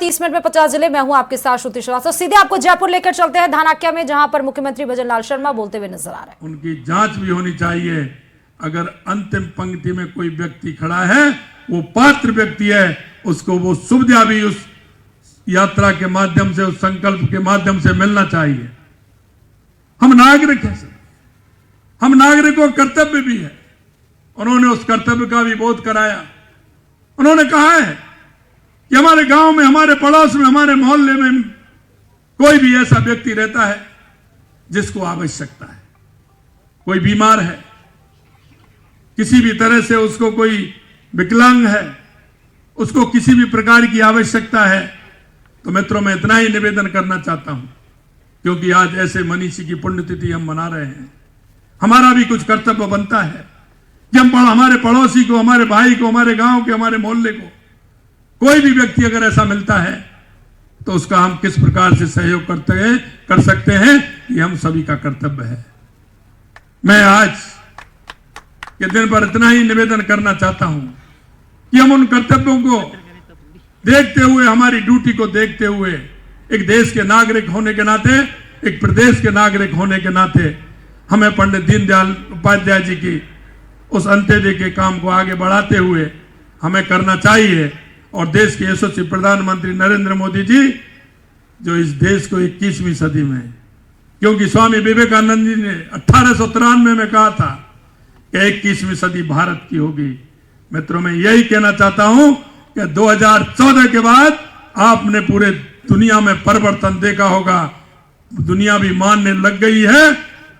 30 minute में 50 जिले। मैं हूं आपके साथ श्रुति श्रीवास्तव। सीधे आपको जयपुर लेकर चलते हैं, धानाक्या में, जहां पर मुख्यमंत्री भजनलाल शर्मा बोलते हुए नजर आ रहे हैं। उनकी जांच भी होनी चाहिए। अगर अंतिम पंक्ति में कोई व्यक्ति खड़ा है, वो पात्र व्यक्ति है, उसको वो सुविधा भी उस यात्रा के माध्यम से, उस संकल्प के माध्यम से मिलना चाहिए। हम नागरिक हैं सर, हम नागरिकों का कर्तव्य भी है। उन्होंने उस कर्तव्य का भी बोध कराया। उन्होंने कहा है कि हमारे गांव में, हमारे पड़ोस में, हमारे मोहल्ले में कोई भी ऐसा व्यक्ति रहता है जिसको आवश्यकता है, कोई बीमार है, किसी भी तरह से उसको कोई विकलांग है, उसको किसी भी प्रकार की आवश्यकता है, तो मित्रों मैं इतना ही निवेदन करना चाहता हूं, क्योंकि आज ऐसे मनीषी की पुण्यतिथि हम मना रहे हैं। हमारा भी कुछ कर्तव्य बनता है कि हम हमारे पड़ोसी को, हमारे भाई को, हमारे गांव के, हमारे मोहल्ले को कोई भी व्यक्ति अगर ऐसा मिलता है तो उसका हम किस प्रकार से सहयोग कर सकते हैं, ये हम सभी का कर्तव्य है। मैं आज के दिन पर इतना ही निवेदन करना चाहता हूं कि हम उन कर्तव्यों को देखते हुए, हमारी ड्यूटी को देखते हुए, एक देश के नागरिक होने के नाते, एक प्रदेश के नागरिक होने के नाते, हमें पंडित दीनदयाल उपाध्याय जी की उस अंत्योदय के काम को आगे बढ़ाते हुए हमें करना चाहिए। और देश के यशस्वी प्रधानमंत्री नरेंद्र मोदी जी, जो इस देश को 21वीं सदी में, क्योंकि स्वामी विवेकानंद जी ने 1893 में कहा था कि 21वीं सदी भारत की होगी। मित्रों मैं यही कहना चाहता हूं कि 2014 के बाद आपने पूरे दुनिया में परिवर्तन देखा होगा। दुनिया भी मानने लग गई है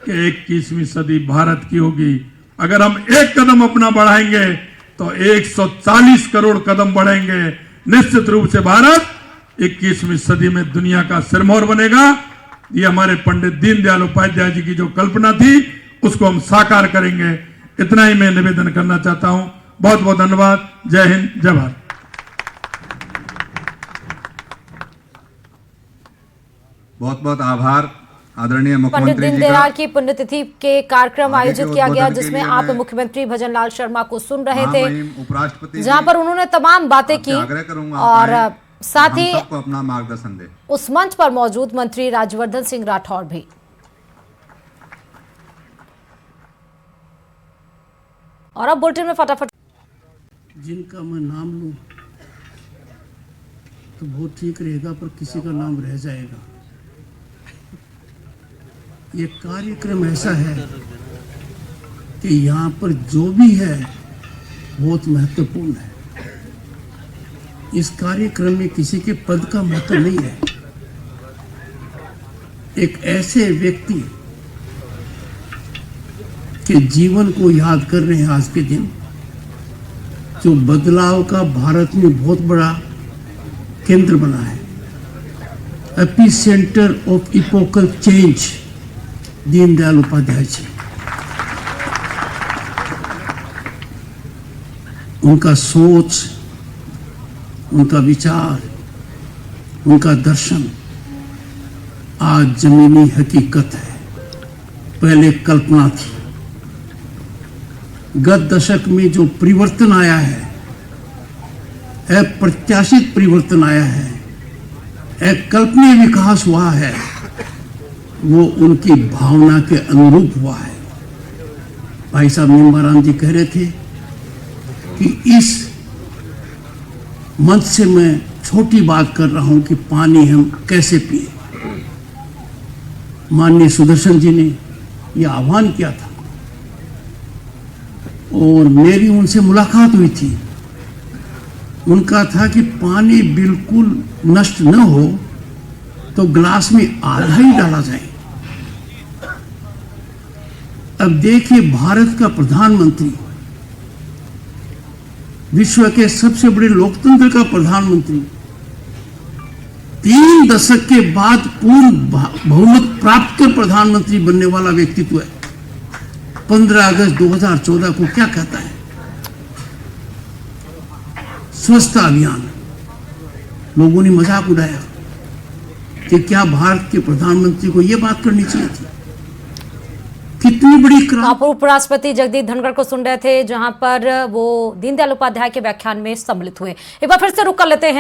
कि 21वीं सदी भारत की होगी। अगर हम एक कदम अपना बढ़ाएंगे तो 140 करोड़ कदम बढ़ेंगे। निश्चित रूप से भारत 21वीं सदी में दुनिया का सिरमौर बनेगा। ये हमारे पंडित दीनदयाल उपाध्याय जी की जो कल्पना थी, उसको हम साकार करेंगे। इतना ही मैं निवेदन करना चाहता हूं। बहुत बहुत धन्यवाद। जय हिंद, जय भारत। बहुत बहुत आभार आदरणीय पंडित मुख्यमंत्री जी दीनदयाल की पुण्यतिथि के कार्यक्रम आयोजित किया गया, जिसमें आप मुख्यमंत्री भजनलाल शर्मा को सुन रहे थे, उपराष्ट्रपति जहां पर उन्होंने तमाम बातें की आग्रह करूंगा और साथ ही सबको अपना मार्गदर्शन दे। उस मंच पर मौजूद मंत्री राज्यवर्धन सिंह राठौड़ भी। और अब बुलेटिन में फटाफट जिनका मैं नाम लूं तो बहुत ठीक रहेगा, पर किसी का नाम रह जाएगा। ये कार्यक्रम ऐसा है कि यहाँ पर जो भी है बहुत महत्वपूर्ण है। इस कार्यक्रम में किसी के पद का महत्व नहीं है। एक ऐसे व्यक्ति के जीवन को याद कर रहे हैं आज के दिन, जो बदलाव का भारत में बहुत बड़ा केंद्र बना है, epicentre of epochal change, Deendayal Upadhyaya ji. उनका सोच, उनका विचार, उनका दर्शन आज जमीनी हकीकत है। पहले कल्पना थी। गत दशक में जो परिवर्तन आया है, अप्रत्याशित परिवर्तन आया है, एक कल्पनीय विकास हुआ है, वो उनकी भावना के अनुरूप हुआ है। भाई साहब निम्बाराम जी कह रहे थे कि इस मंच से मैं छोटी बात कर रहा हूं कि पानी हम कैसे पिए। माननीय सुदर्शन जी ने यह आह्वान किया था और मेरी उनसे मुलाकात हुई थी। उनका था कि पानी बिल्कुल नष्ट न हो तो गिलास में आधा ही डाला जाए। अब देखिए, भारत का प्रधानमंत्री, विश्व के सबसे बड़े लोकतंत्र का प्रधानमंत्री, 3 दशक के बाद पूर्ण बहुमत प्राप्त कर प्रधानमंत्री बनने वाला व्यक्तित्व है। 15 अगस्त 2014 को क्या कहता है? स्वच्छता अभियान। लोगों ने मजाक उड़ाया कि क्या भारत के प्रधानमंत्री को यह बात करनी चाहिए थी? कितनी बड़ी उपराष्ट्रपति जगदीप धनखड़ को सुन रहे थे, जहां पर वो दीनदयाल उपाध्याय के व्याख्यान में सम्मिलित हुए। एक बार फिर से रुक कर लेते हैं।